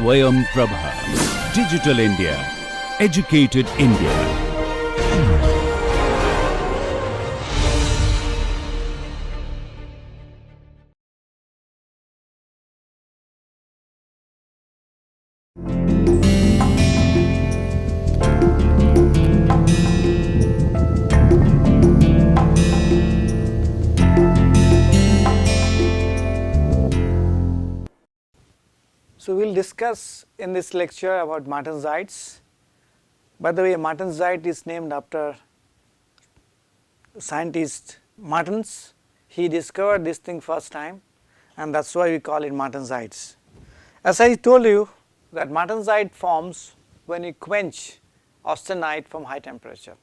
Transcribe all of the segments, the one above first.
SwayamPrabha. Digital India. Educated India. So, we will discuss in this lecture about martensites. By the way, martensite is named after scientist Martens. He discovered this thing first time, and that is why we call it martensites. As I told you that martensite forms when you quench austenite from high temperature.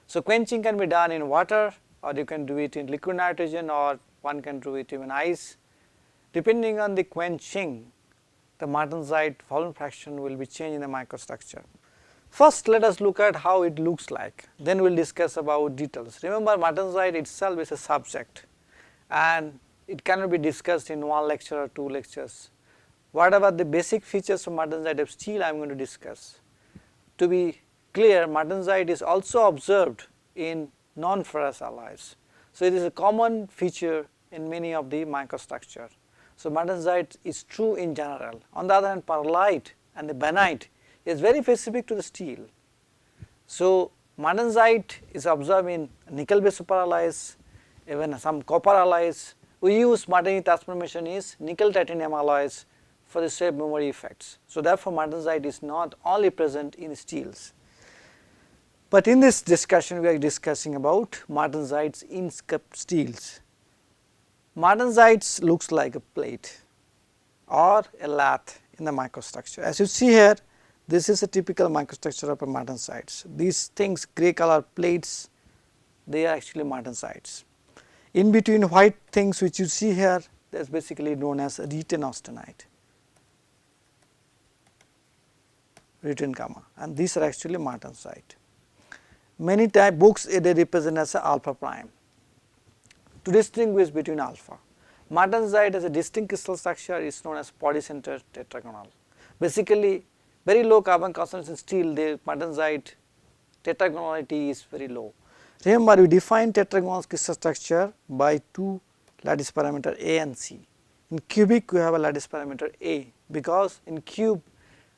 So, quenching can be done in water, or you can do it in liquid nitrogen, or one can do it in ice. Depending on the quenching, the martensite volume fraction will be changed in the microstructure. First, let us look at how it looks like, then we will discuss about details. Remember, martensite itself is a subject and it cannot be discussed in one lecture or two lectures. Whatever the basic features of martensite of steel I am going to discuss. To be clear, martensite is also observed in non-ferrous alloys. So, it is a common feature in many of the microstructure. So, martensite is true in general. On the other hand, perlite and the bainite is very specific to the steel. So, martensite is observed in nickel based superalloys, even some copper alloys. We use martensite transformation is nickel titanium alloys for the shape memory effects. So, therefore, martensite is not only present in steels. But in this discussion, we are discussing about martensites in steels. Martensite looks like a plate or a lath in the microstructure. As you see here, this is a typical microstructure of a martensite. These things, grey color plates, they are actually martensites. In between white things which you see here, that is basically known as written austenite, written gamma, and these are actually martensite. Many books they represent as a alpha prime. To distinguish between alpha, martensite as a distinct crystal structure is known as polycenter tetragonal. Basically, very low carbon concentration steel, the martensite tetragonality is very low. Remember, we define tetragonal crystal structure by two lattice parameter A and C. In cubic, we have a lattice parameter A, because in cube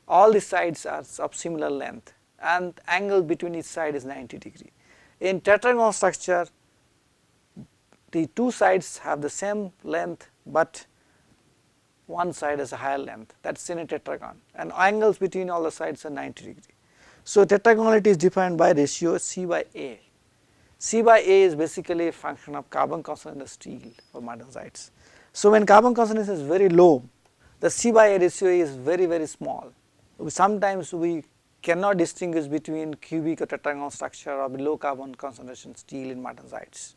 all the sides are of similar length and angle between each side is 90 degree. In tetragonal structure, the two sides have the same length, but one side has a higher length, that is in a tetragon, and angles between all the sides are 90 degree. So, tetragonality is defined by ratio C by A. C by A is basically a function of carbon concentration in the steel for martensites. So, when carbon concentration is very low, the C by A ratio is very small. Sometimes we cannot distinguish between cubic or tetragonal structure or low carbon concentration steel in martensites.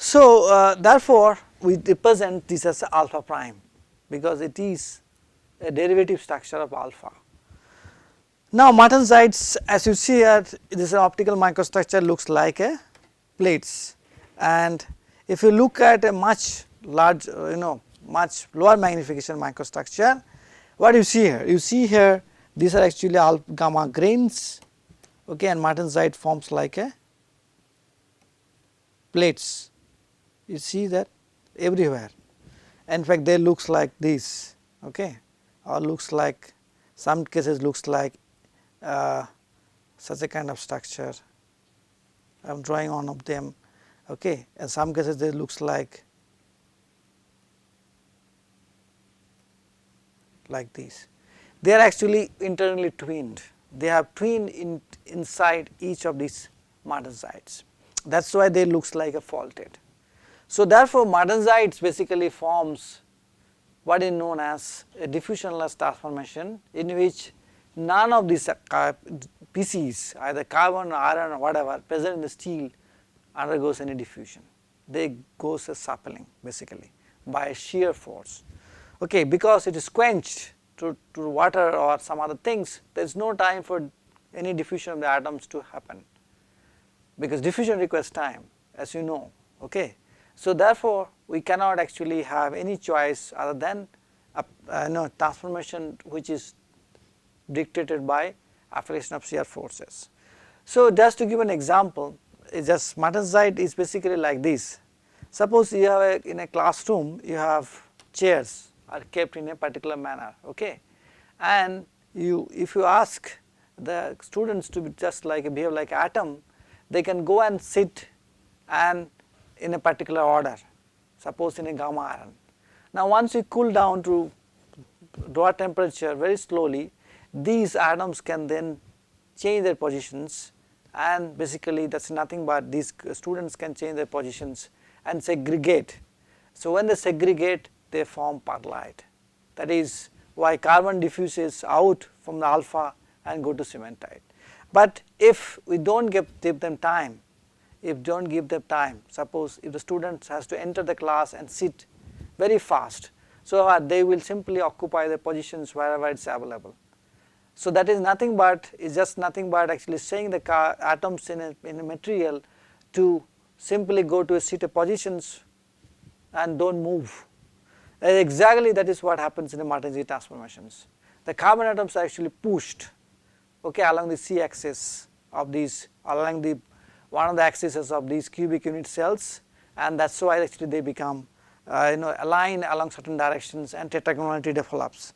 So, therefore, we represent this as alpha prime, because it is a derivative structure of alpha. Now, martensites, as you see here, this optical microstructure looks like a plates, and if you look at a much large, much lower magnification microstructure, what you see here? You see here, these are actually alpha gamma grains, okay, and martensite forms like a plates. You see that everywhere. In fact, they looks like this, okay, or looks like, some cases looks like such a kind of structure. I am drawing one of them, okay, in some cases they looks like this. They are actually internally twinned. They have twinned inside each of these martensites. That is why they looks like a faulted. So, therefore, martensites basically forms what is known as a diffusionless transformation, in which none of these PCs, either carbon or iron or whatever present in the steel, undergoes any diffusion. They goes as suppling basically by shear force, okay, because it is quenched to water or some other things. There is no time for any diffusion of the atoms to happen, because diffusion requires time, as you know, okay. So, therefore, we cannot actually have any choice other than transformation which is dictated by affiliation of shear forces. So just to give an example, just martensite is basically like this. Suppose you have in a classroom you have chairs are kept in a particular manner, okay, and if you ask the students to be just like behave like atom, they can go and sit and in a particular order, suppose in a gamma iron. Now once you cool down to lower temperature very slowly, these atoms can then change their positions, and basically that is nothing but these students can change their positions and segregate. So when they segregate, they form perlite. That is why carbon diffuses out from the alpha and go to cementite. But if we do not give them time, suppose if the students has to enter the class and sit very fast, so they will simply occupy the positions wherever it is available. So that is nothing but actually saying the atoms in a material to simply go to a seated positions and do not move. Exactly that is what happens in the martensite transformations. The carbon atoms are actually pushed, okay, along the C axis of these, along the one of the axes of these cubic unit cells, and that is why actually they become align along certain directions and tetragonality develops.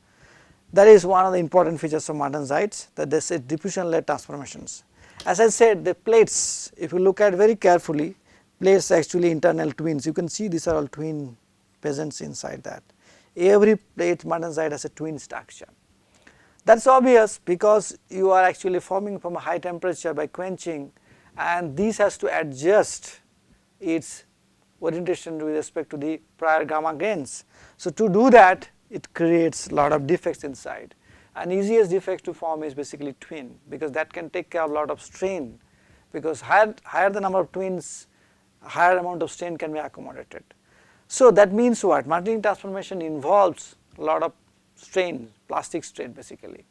That is one of the important features of martensites, that they say diffusion led transformations. As I said, the plates, if you look at very carefully, plates are actually internal twins. You can see these are all twin presents inside that. Every plate martensite has a twin structure. That is obvious because you are actually forming from a high temperature by quenching, and this has to adjust its orientation with respect to the prior gamma grains. So to do that, it creates a lot of defects inside, and easiest defects to form is basically twin, because that can take care of a lot of strain, because higher the number of twins, higher amount of strain can be accommodated. So that means what? Martensite transformation involves a lot of strain, plastic strain basically,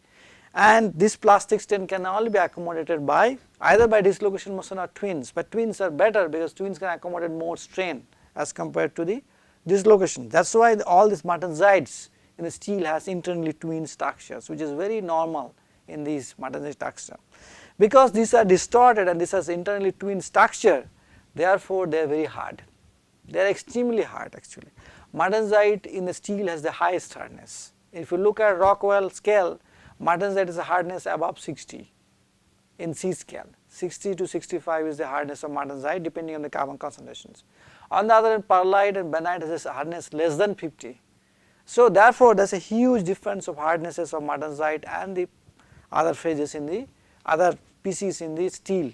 and this plastic strain can only be accommodated by either by dislocation motion or twins, but twins are better because twins can accommodate more strain as compared to the dislocation. That is why all these martensites in the steel has internally twin structures, which is very normal in these martensite structure. Because these are distorted and this has internally twin structure, therefore they are very hard. They are extremely hard actually. Martensite in the steel has the highest hardness. If you look at Rockwell scale, martensite is a hardness above 60 in C scale. 60 to 65 is the hardness of martensite depending on the carbon concentrations. On the other hand, perlite and benite has a hardness less than 50. So therefore there is a huge difference of hardnesses of martensite and the other phases in the other PCs in the steel.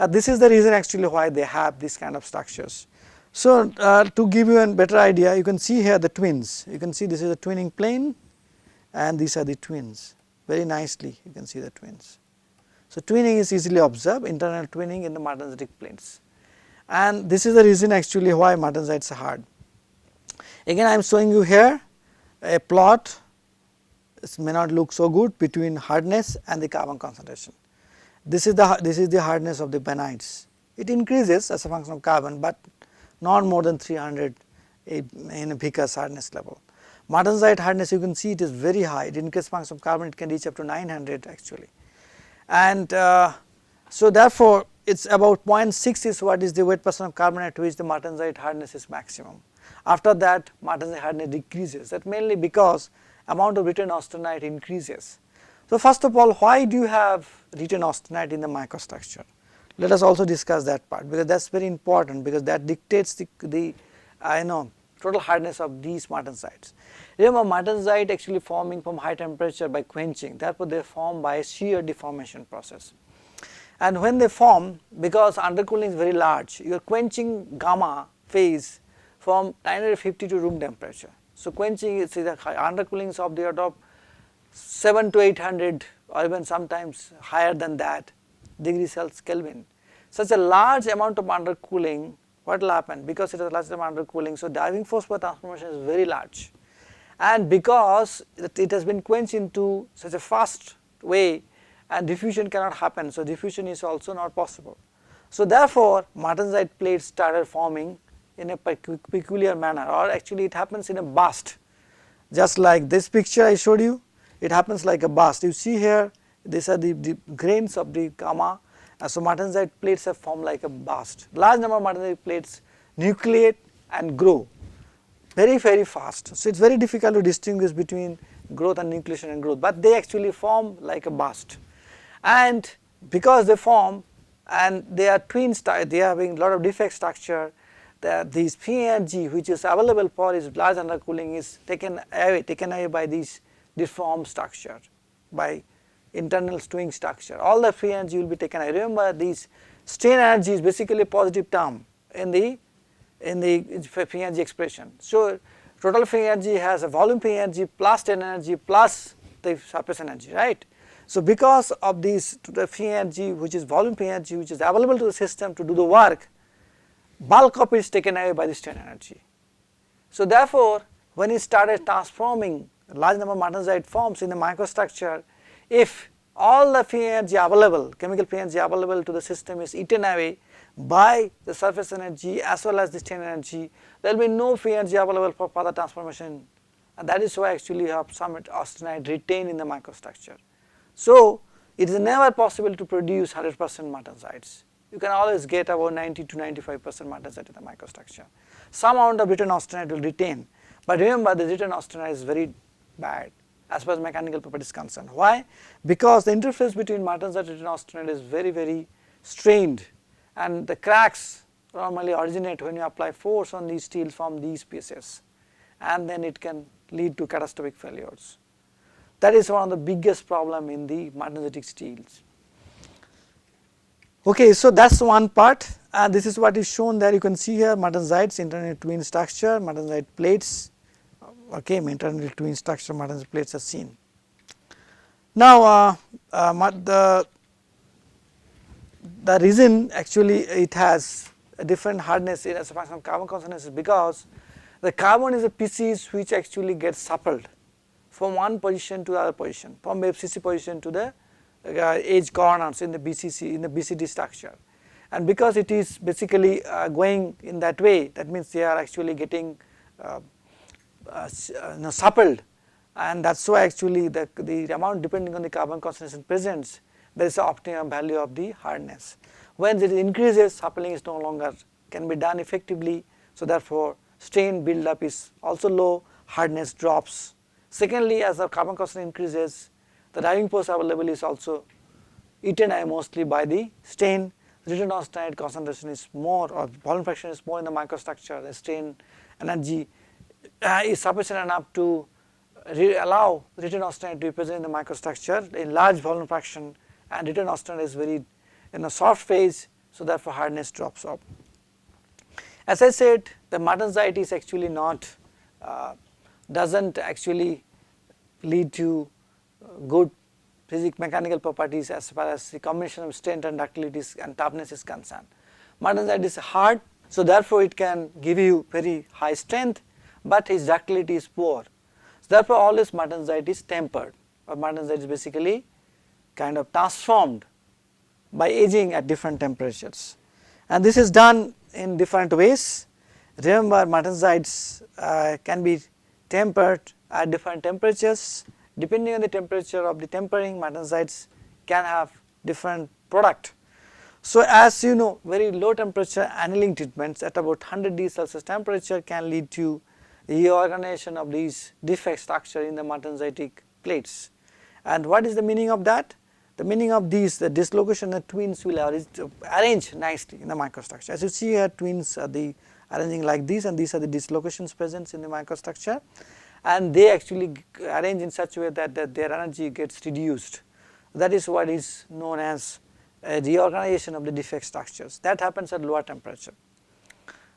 This is the reason actually why they have this kind of structures. So to give you a better idea, you can see here the twins. You can see this is a twinning plane and these are the twins. Very nicely you can see the twins. So twinning is easily observed, internal twinning in the martensitic planes, and this is the reason actually why martensites are hard. Again I am showing you here a plot. This may not look so good between hardness and the carbon concentration. This is the hardness of the benites. It increases as a function of carbon, but not more than 300 in a Vickers hardness level. Martensite hardness, you can see it is very high. It increases function of carbon, it can reach up to 900 actually. And so therefore it is about 0.6 is what is the weight percent of carbon at which the martensite hardness is maximum. After that martensite hardness decreases, that mainly because amount of written austenite increases. So first of all, why do you have written austenite in the microstructure? Let us also discuss that part, because that is very important, because that dictates the total hardness of these martensites. Remember, martensite actually forming from high temperature by quenching, therefore they form by a shear deformation process. And when they form, because undercooling is very large, you are quenching gamma phase from 950 to room temperature. So quenching is the undercooling is of the order of 7 to 800 or even sometimes higher than that degrees Celsius Kelvin. Such a large amount of undercooling, what will happen? Because it is a large amount of undercooling, so driving force per transformation is very large, and because it has been quenched into such a fast way and diffusion cannot happen, so diffusion is also not possible. So therefore martensite plates started forming in a peculiar manner, or actually it happens in a burst. just like this picture I showed you, it happens like a burst. You see here, these are the grains of the gamma, so martensite plates have formed like a burst. Large number of martensite plates nucleate and grow very fast. So it is very difficult to distinguish between growth and nucleation and growth, but they actually form like a burst. And because they form and they are twin, they are having lot of defect structure, this free energy which is available for is large undercooling is taken away by these deformed structure, by internal twin structure. All the free energy will be taken away. Remember, this strain energy is basically a positive term in the free energy expression. So total free energy has a volume free energy plus strain energy plus the surface energy, right. So because of this the free energy which is volume free energy which is available to the system to do the work, bulk of it is taken away by the strain energy. So therefore, when it started transforming large number of martensite forms in the microstructure, if all the free energy available, chemical free energy available to the system is eaten away by the surface energy as well as the strain energy, there will be no free energy available for further transformation, and that is why actually you have some austenite retained in the microstructure. So it is never possible to produce 100% martensites. You can always get about 90 to 95% martensite in the microstructure. Some amount of written austenite will retain, but remember the written austenite is very bad as far as mechanical property is concerned. Why? Because the interface between martensite and written austenite is very strained, and the cracks normally originate when you apply force on these steels from these pieces, and then it can lead to catastrophic failures. That is one of the biggest problem in the martensitic steels. Okay, so that is one part, and this is what is shown there. You can see here martensites, internal twin structure, martensite plates, okay, internal twin structure, martensite plates are seen. Now, the reason actually it has a different hardness as a function of carbon concentration is because the carbon is a species which actually gets suppled from one position to the other position, from FCC position to the edge corners in the BCC, in the BCD structure, and because it is basically going in that way, that means they are actually getting suppled, and that is why actually the amount depending on the carbon concentration presents, there is an optimum value of the hardness. When it increases, suppling is no longer can be done effectively, so therefore strain build up is also low, hardness drops. Secondly, as the carbon concentration increases, the driving force available is also eaten away mostly by the strain. Written austenite concentration is more, or volume fraction is more in the microstructure. The strain energy is sufficient enough to allow written austenite to be present in the microstructure in large volume fraction, and written austenite is very in a soft phase, so therefore hardness drops off. As I said, the martensite is actually not doesn't actually lead to good physical mechanical properties as far as the combination of strength and ductility and toughness is concerned. Martensite is hard, so therefore it can give you very high strength, but its ductility is poor. So therefore always martensite is tempered, or martensite is basically kind of transformed by aging at different temperatures, and this is done in different ways. Remember, martensites can be tempered at different temperatures. Depending on the temperature of the tempering, martensites can have different product. So as you know, very low temperature annealing treatments at about 100 degrees Celsius temperature can lead to reorganization of these defect structure in the martensitic plates. And what is the meaning of that? The meaning of these, the dislocation of twins will arrange nicely in the microstructure. As you see here, twins are the arranging like this, and these are the dislocations present in the microstructure, and they actually arrange in such a way that their energy gets reduced. That is what is known as a reorganization of the defect structures. That happens at lower temperature.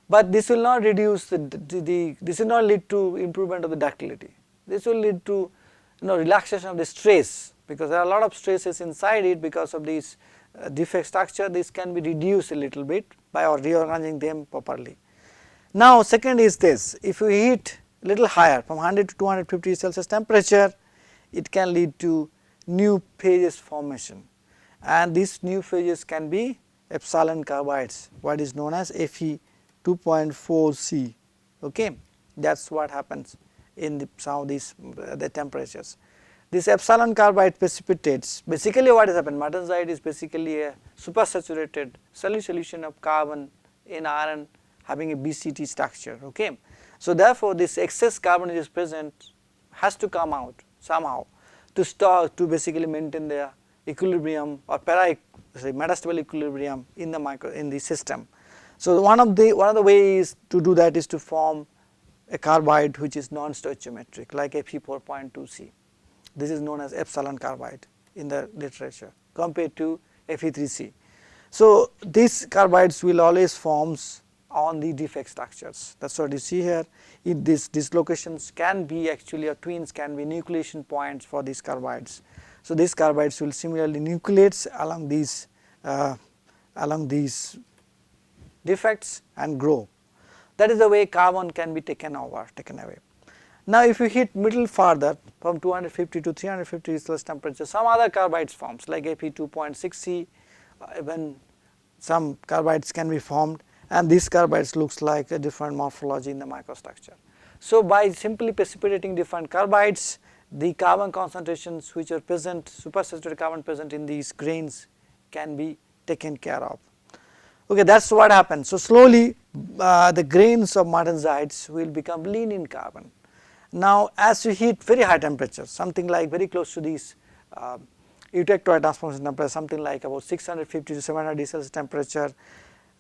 But this will not reduce this will not lead to improvement of the ductility. This will lead to relaxation of the stress, because there are a lot of stresses inside it because of this defect structure. This can be reduced a little bit by reorganizing them properly. Now second is this, if you heat little higher from 100 to 250 Celsius temperature, it can lead to new phases formation, and these new phases can be epsilon carbides, what is known as Fe 2.4C, okay, that is what happens in some of these the temperatures. This epsilon carbide precipitates. Basically what has happened, martensite is basically a supersaturated solution of carbon in iron having a BCT structure. Okay. So therefore this excess carbon which is present has to come out somehow to basically maintain the equilibrium or metastable equilibrium in the system. So one of the ways to do that is to form a carbide which is non-stoichiometric like Fe4.2C. This is known as epsilon carbide in the literature compared to Fe3C. So these carbides will always forms on the defect structures. That is what you see here. These dislocations can be actually, or twins can be nucleation points for these carbides. So these carbides will similarly nucleate along these defects and grow. That is the way carbon can be taken away. Now if you hit middle further from 250 to 350 Celsius temperature, some other carbides forms like Fe2.6C, when some carbides can be formed, and these carbides looks like a different morphology in the microstructure. So by simply precipitating different carbides, the carbon concentrations which are present, supersaturated carbon present in these grains can be taken care of. Okay, that is what happens. So slowly the grains of martensites will become lean in carbon. Now as you heat very high temperatures, something like very close to these eutectoid transformation temperature, something like about 650 to 700 Celsius temperature,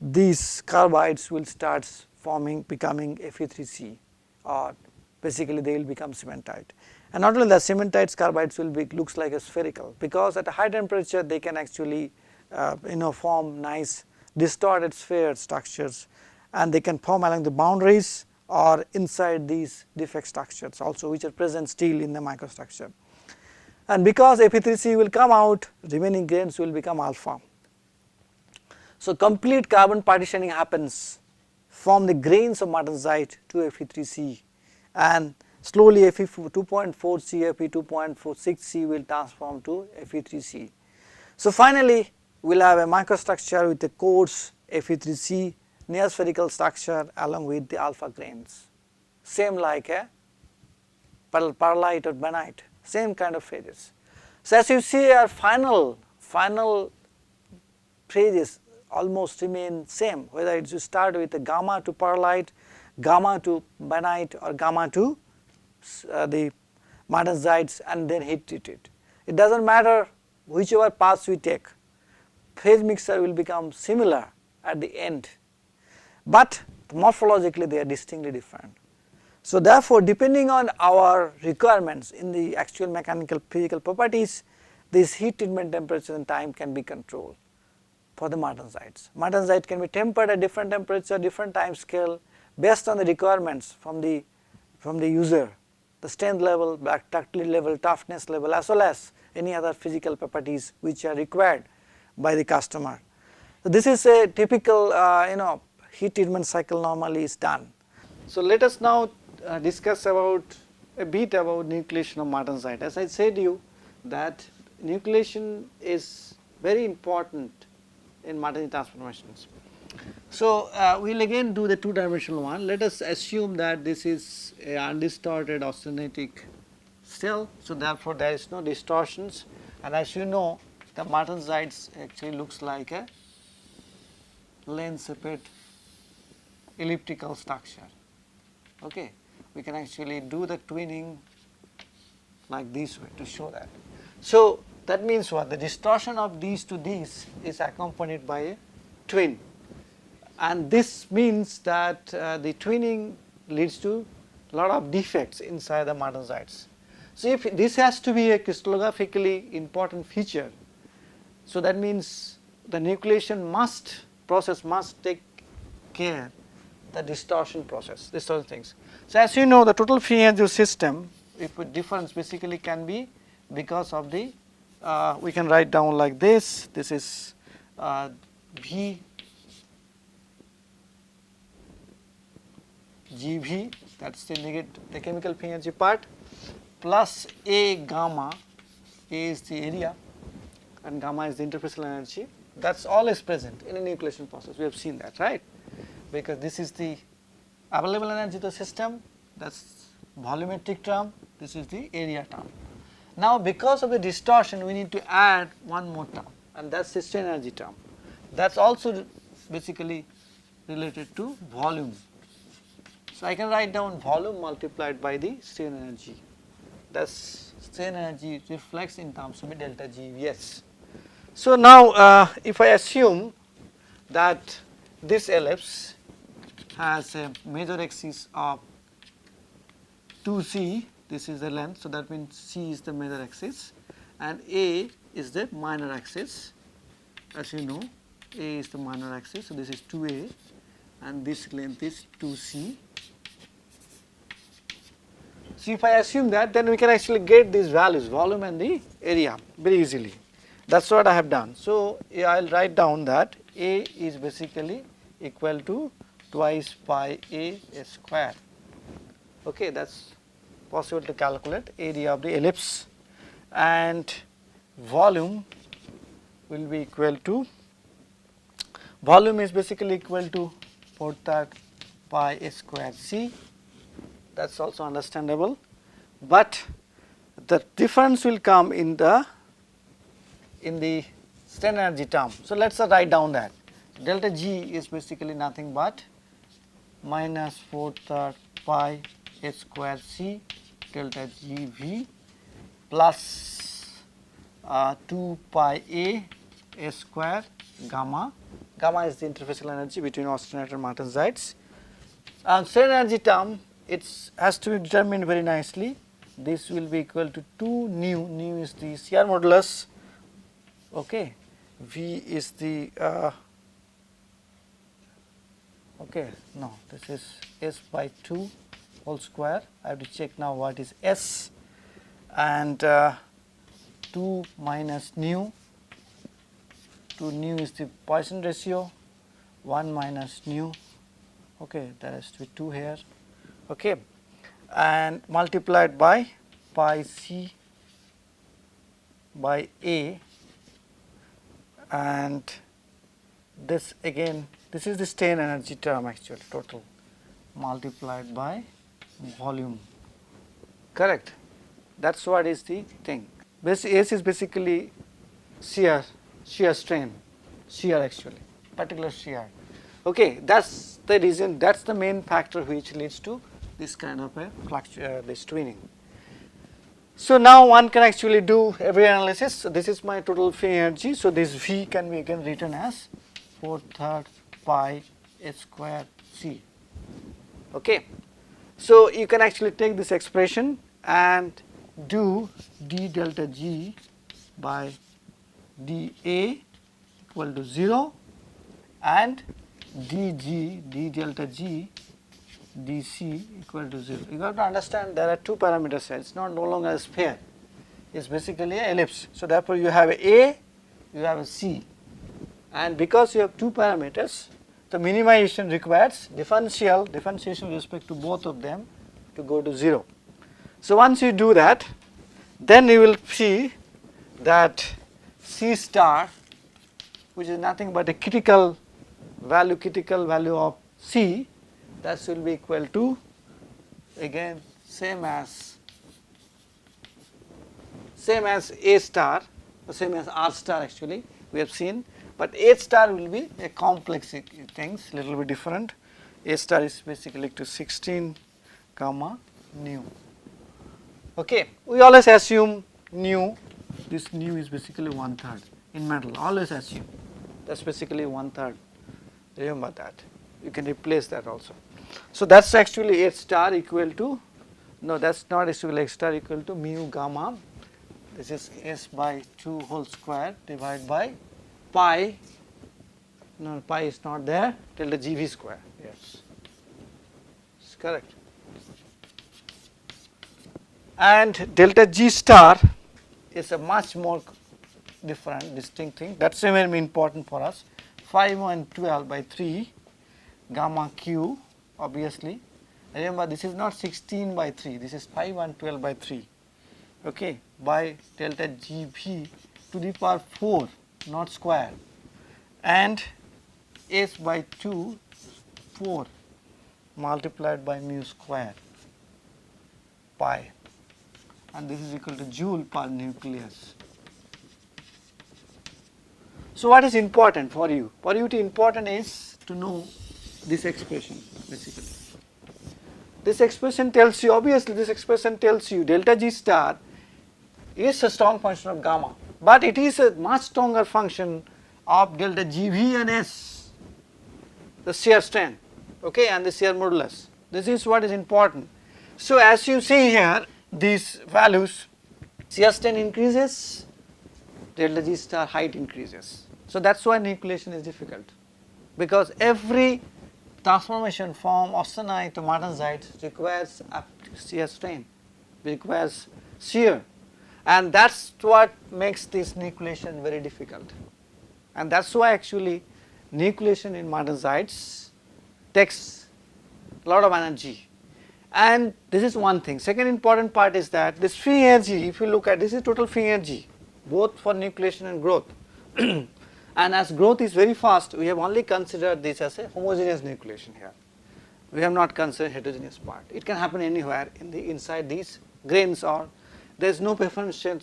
these carbides will start becoming Fe3C, or basically they will become cementite. And not only that, cementite carbides will looks like a spherical, because at a high temperature they can actually form nice distorted sphere structures, and they can form along the boundaries or inside these defect structures also, which are present still in the microstructure. And because Fe3C will come out, remaining grains will become alpha. So complete carbon partitioning happens from the grains of martensite to Fe3C, and slowly Fe2.4C, Fe2.46C will transform to Fe3C. So finally we will have a microstructure with a coarse Fe3C near spherical structure along with the alpha grains, same like a perlite or benite, same kind of phases. So as you see, our final phases almost remain same, whether it is start with a gamma to perlite, gamma to benite, or gamma to the martensites and then heat treat it. It does not matter whichever paths we take, phase mixture will become similar at the end, but morphologically they are distinctly different. So therefore depending on our requirements in the actual mechanical physical properties, this heat treatment temperature and time can be controlled for the martensites. Martensite can be tempered at different temperature, different time scale based on the requirements from the user, the strength level, ductility level, toughness level, as well as any other physical properties which are required by the customer. So this is a typical heat treatment cycle normally is done. So let us now discuss a bit about nucleation of martensite. As I said to you that nucleation is very important in martensite transformations. So we will again do the two-dimensional one. Let us assume that this is a undistorted austenitic cell, so therefore there is no distortions, and as you know the martensites actually looks like a lens-shaped elliptical structure. Okay, we can actually do the twinning like this way to show that. So that means what? The distortion of these to these is accompanied by a twin, and this means that the twinning leads to a lot of defects inside the martensites. So if this has to be a crystallographically important feature, so that means the nucleation process must take care the distortion process, these sort of things. So as you know, the total free energy system, if a difference basically can be because of the we can write down like this. This is V GV, that is the chemical free energy part, plus A gamma, A is the area and gamma is the interfacial energy. That is all is present in a nucleation process. We have seen that, right? Because this is the available energy to the system, that is volumetric term, this is the area term. Now because of the distortion we need to add one more term, and that is the strain energy term. That is also basically related to volume. So I can write down volume multiplied by the strain energy. Thus strain energy reflects in terms of delta GVS. So now if I assume that this ellipse has a major axis of 2c, this is the length, so that means c is the major axis and a is the minor axis. As you know, a is the minor axis, so this is 2a and this length is 2c. So if I assume that, then we can actually get these values, volume and the area, very easily. That is what I have done. So I will write down that a is basically equal to twice pi a square. Okay, that is possible to calculate area of the ellipse, and volume will be equal to, volume is basically equal to 4/3 pi a square c. That is also understandable, but the difference will come in the strain energy term. So let us write down that delta G is basically nothing but minus 4/3 pi a square c delta GV plus 2 pi a square gamma. Gamma is the interfacial energy between alternator and martensites. Strain energy term, it has to be determined very nicely. This will be equal to 2 nu, nu is the CR modulus, okay, V is the okay, no, this is S by 2 whole square. I have to check now what is S, and 2 minus nu, 2 nu is the Poisson ratio, 1 minus nu, okay, there has to be 2 here, okay, and multiplied by pi c by a, and this again, this is the strain energy term actually total, multiplied by volume, correct. That is what is the thing. S is basically shear strain, shear actually, particular shear. Okay, that is the reason, that is the main factor which leads to this kind of a this twinning. So now one can actually do every analysis. So this is my total free energy. So this V can be again written as 4/3 pi a square c. Okay. So you can actually take this expression and do d delta G by dA equal to 0 and dG, d delta G dC equal to 0. You have to understand there are two parameters here. It is not no longer a sphere, it is basically an ellipse. So therefore you have a, you have a C, and because you have two parameters, the minimization requires differentiation with respect to both of them to go to 0. So once you do that, then you will see that C star, which is nothing but a critical value of C, that will be equal to again same as A star, or same as R star actually we have seen, but A star will be a complex things, little bit different. A star is basically to 16 comma nu. Okay, we always assume nu, this nu is basically 1/3 in metal, always assume that's basically 1/3. Remember that, you can replace that also. So that's actually A star equal to, no, that's not actually A star equal to mu gamma, this is S by 2 whole square divided by pi, no, pi is not there, delta GV square, yes, it's correct. And delta G star is a much more different, distinct thing, that's very important for us. 5/12 by 3 gamma q, obviously. Remember this is not 16 by 3, this is 5/12 by 3, okay, by delta GV to the power 4, not square, and S by 2 4 multiplied by mu square. pi, and this is equal to joule per nucleus. So what is important for you? For you, important is to know this expression basically. This expression tells you, obviously this expression tells you delta G star is a strong function of gamma, but it is a much stronger function of delta GV and S, the shear strain, okay, and the shear modulus. This is what is important. So as you see here, these values, shear strain increases, delta G star height increases. So that's why nucleation is difficult, because every transformation from austenite to martensite requires a shear strain, requires shear, and that's what makes this nucleation very difficult. And that's why actually nucleation in martensites takes a lot of energy. And this is one thing. Second important part is that this free energy, if you look at this, is total free energy both for nucleation and growth. And as growth is very fast, we have only considered this as a homogeneous nucleation here. We have not considered heterogeneous part. It can happen anywhere in the inside these grains, or there is no preferential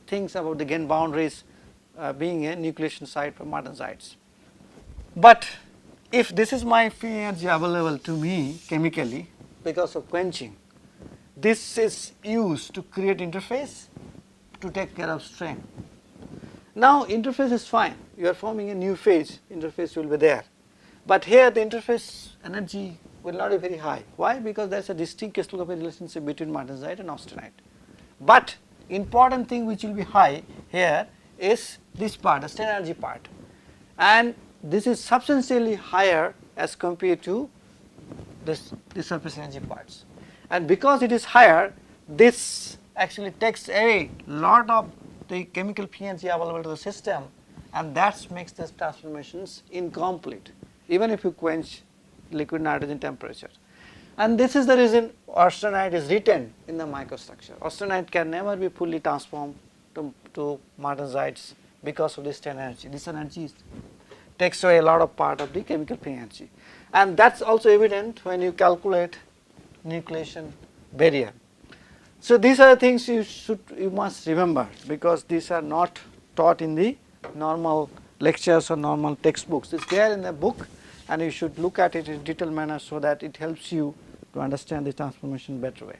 things about the grain boundaries being a nucleation site for martensites. But if this is my free energy available to me chemically because of quenching, this is used to create interface to take care of strain. Now interface is fine, you are forming a new phase, interface will be there. But here the interface energy will not be very high. Why? Because there is a distinct crystallographic relationship between martensite and austenite. But important thing which will be high here is this part, the strain energy part. And this is substantially higher as compared to the surface energy parts. And because it is higher, this actually takes a lot of the chemical free energy available to the system, and that makes the transformations incomplete even if you quench liquid nitrogen temperature. And this is the reason austenite is retained in the microstructure. Austenite can never be fully transformed to martensites because of this strain energy. This energy takes away a lot of part of the chemical free energy, and that's also evident when you calculate nucleation barrier. So these are the things you must remember, because these are not taught in the normal lectures or normal textbooks. It's there in the book, and you should look at it in a detailed manner so that it helps you to understand the transformation better way.